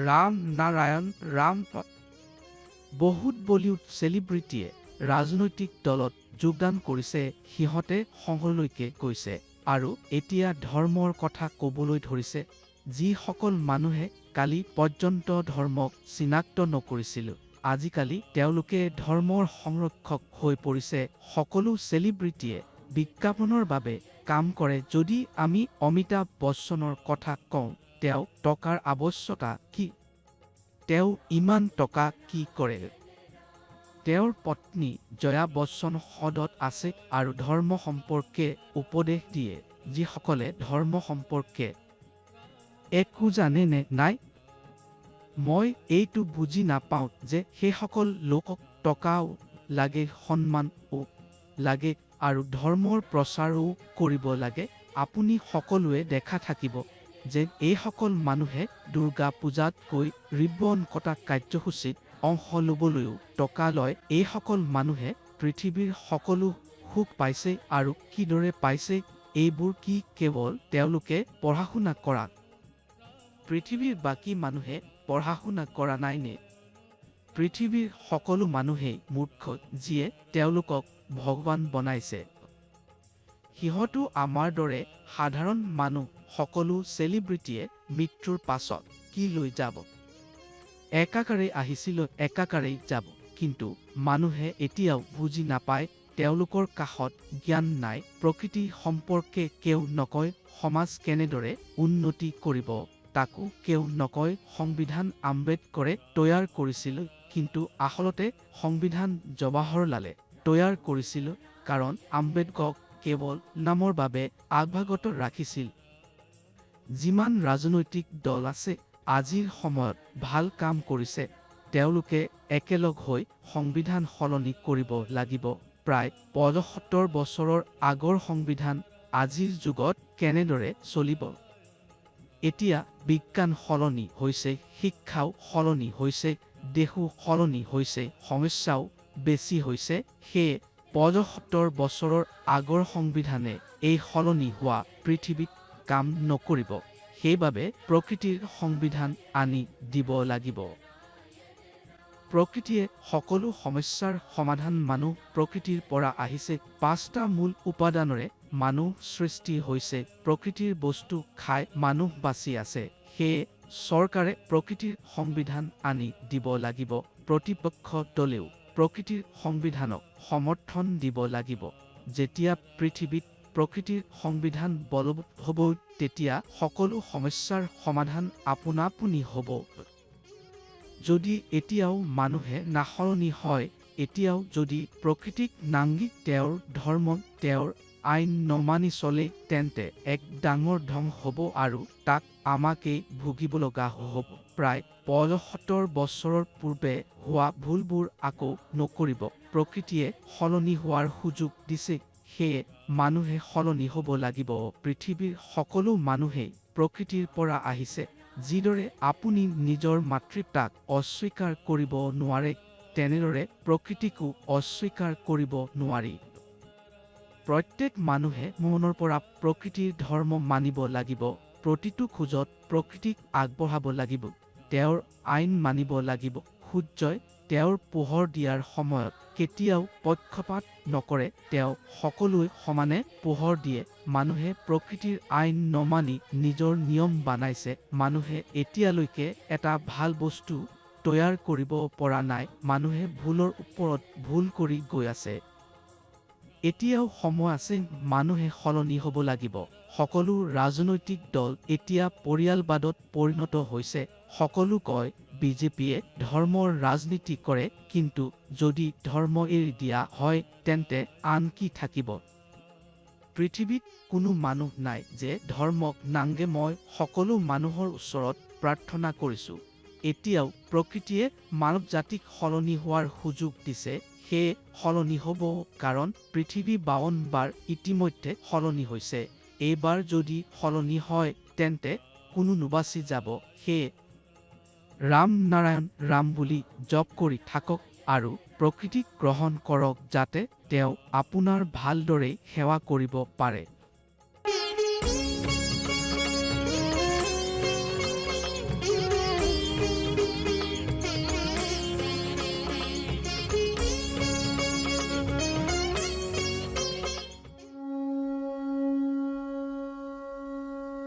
ৰাম নাৰায়ণ ৰাম। বহুত বলিউড চেলিব্ৰিটিয়ে ৰাজনৈতিক দলত যোগদান কৰিছে, সিহঁতে সংঘলৈকে গৈছে আৰু এতিয়া ধৰ্মৰ কথা ক'বলৈ ধৰিছে। যিসকল মানুহে কালি পৰ্যন্ত ধৰ্মক চিনাক্ত নকৰিছিল, আজিকালি তেওঁলোকে ধৰ্মৰ সংৰক্ষক হৈ পৰিছে। সকলো চেলিব্ৰিটিয়ে বিজ্ঞাপনৰ বাবে কাম কৰে। যদি আমি অমিতাভ বচ্চনৰ কথা কওঁ, তেওঁ টকাৰ আৱশ্যকতা কি? তেওঁ ইমান টকা কি কৰে? তেওঁৰ পত্নী জয়া বচ্চন সদত আছে আৰু ধৰ্ম সম্পৰ্কে উপদেশ দিয়ে। যিসকলে ধৰ্ম সম্পৰ্কে একো জানে নে নাই? মই এইটো বুজি নাপাওঁ যে সেইসকল লোকক টকাও লাগে, সন্মানও লাগে আৰু ধৰ্মৰ প্ৰচাৰো কৰিব লাগে। আপুনি সকলোৱে দেখা থাকিব যে এইসকল মানুহে দুৰ্গা পূজাত গৈ ৰিবন কটা কাৰ্যসূচীত অংশ ল'বলৈও টকা লয়। এইসকল মানুহে পৃথিৱীৰ সকলো সুখ পাইছে আৰু কিদৰে পাইছে? এইবোৰ কি কেৱল তেওঁলোকে পঢ়া-শুনা কৰা? পৃথিৱীৰ বাকী মানুহে পঢ়া-শুনা কৰা নাই নে? পৃথিৱীৰ সকলো মানুহেই মূৰ্খ যিয়ে তেওঁলোকক ভগৱান বনাইছে। সিহঁতো আমাৰ দৰে সাধাৰণ মানুহ। সকলো চেলিব্ৰিটিয়ে মৃত্যুৰ পাছত কি লৈ যাব? একাকাৰে আহিছিল, একাকাৰেই যাব। কিন্তু মানুহে এতিয়াও বুজি নাপায়, তেওঁলোকৰ কাষত জ্ঞান নাই। প্ৰকৃতি সম্পৰ্কে কেউ নকয়। সমাজ কেনেদৰে উন্নতি কৰিব তাকো কেউ নকয়। সংবিধান আম্বেদকৰে তৈয়াৰ কৰিছিল, কিন্তু আচলতে সংবিধান জৱাহৰলালে তৈয়াৰ কৰিছিল, কাৰণ আম্বেদকক কেৱল নামৰ বাবে আগভাগত ৰাখিছিল। যিমান ৰাজনৈতিক দল আছে আজিৰ সময়ত ভাল কাম কৰিছে, তেওঁলোকে একেলগ হৈ সংবিধান সলনি কৰিব লাগিব। প্ৰায় ৭৫ বছৰৰ আগৰ সংবিধান আজিৰ যুগত কেনেদৰে চলিব? এতিয়া বিজ্ঞান সলনি হৈছে, শিক্ষাও সলনি হৈছে, দেশো সলনি হৈছে, সমস্যাও বেছি হৈছে। সেয়ে ৭৫ বছৰৰ আগৰ সংবিধানে এই সলনি হোৱা পৃথিৱীত কাম নকৰিব। সেইবাবে প্ৰকৃতিৰ সংবিধান আনি দিব লাগিব। প্ৰকৃতিয়ে সকলো সমস্যাৰ সমাধান। মানুহ প্ৰকৃতিৰ পৰা আহিছে। ৫টা মূল উপাদানৰে মানুহ সৃষ্টি হৈছে। প্ৰকৃতিৰ বস্তু খাই মানুহ বাচি আছে। সেয়ে চৰকাৰে প্ৰকৃতিৰ সংবিধান আনি দিব লাগিব। প্ৰতিপক্ষ দলেও প্ৰকৃতিৰ সংবিধানক সমৰ্থন দিব লাগিব। যেতিয়া পৃথিৱীত প্ৰকৃতিৰ সংবিধান বলবৎ হ'ব, তেতিয়া সকলো সমস্যাৰ সমাধান আপোনা-আপুনি হ'ব। যদি এতিয়াও মানুহে নাসলনি হয়, এতিয়াও যদি প্ৰকৃতিক নাংগি তেওঁৰ ধৰ্ম, তেওঁৰ আইন নমানি চলে, তেন্তে এক ডাঙৰ ধ্বংস হ'ব আৰু তাক আমাকেই ভুগিব লগা হ'ব। প্ৰায় ৭৫ বছৰৰ পূৰ্বে হোৱা ভুলবোৰ আকৌ নকৰিব। প্ৰকৃতিয়ে সলনি হোৱাৰ সুযোগ দিছে, সেয়ে মানুহে সলনি হ'ব লাগিব। পৃথিৱীৰ সকলো মানুহেই প্ৰকৃতিৰ পৰা আহিছে। যিদৰে আপুনি নিজৰ মাতৃতাক অস্বীকাৰ কৰিব নোৱাৰে, তেনেদৰে প্ৰকৃতিকো অস্বীকাৰ কৰিব নোৱাৰি। প্ৰত্যেক মানুহে মনৰ পৰা প্ৰকৃতিৰ ধৰ্ম মানিব লাগিব। প্ৰতিটো খোজত প্ৰকৃতিক আগবঢ়াব লাগিব। তেওঁৰ আইন মানিব লাগিব। সূৰ্যই তেওঁৰ পোহৰ দিয়াৰ সময়ত কেতিয়াও পক্ষপাত নকৰে। তেওঁ সকলোৱে সমানে পোহৰ দিয়ে। মানুহে প্ৰকৃতিৰ আইন নমানি নিজৰ নিয়ম বনাইছে। মানুহে এতিয়ালৈকে এটা ভাল বস্তু তৈয়াৰ কৰিব পৰা নাই। মানুহে ভুলৰ ওপৰত ভুল কৰি গৈ আছে। এতিয়াও সময় আছে, মানুহে সলনি হ'ব লাগিব। সকলো ৰাজনৈতিক দল এতিয়া পৰিয়ালবাদত পৰিণত হৈছে। সকলো কয় বিজেপিয়ে ধৰ্মৰ ৰাজনীতি কৰে, কিন্তু যদি ধৰ্ম এৰি দিয়া হয়, তেন্তে আন কি থাকিব? পৃথিৱীত কোনো মানুহ নাই যে ধৰ্মক নাংগে। মই সকলো মানুহৰ ওচৰত প্ৰাৰ্থনা কৰিছোঁ, এতিয়াও প্ৰকৃতিয়ে মানৱ জাতিক সলনি হোৱাৰ সুযোগ দিছে। সেয়ে সলনি হ'ব, কাৰণ পৃথিৱী ৫২ বাৰ ইতিমধ্যে সলনি হৈছে। এইবাৰ যদি সলনি হয়, তেন্তে কোনো নুবাচি যাব। সেয়ে ৰাম নাৰায়ণ ৰাম বুলি জপ কৰি থাকক আৰু প্ৰকৃতিক গ্ৰহণ কৰক, যাতে তেওঁ আপোনাৰ ভালদৰে সেৱা কৰিব পাৰে।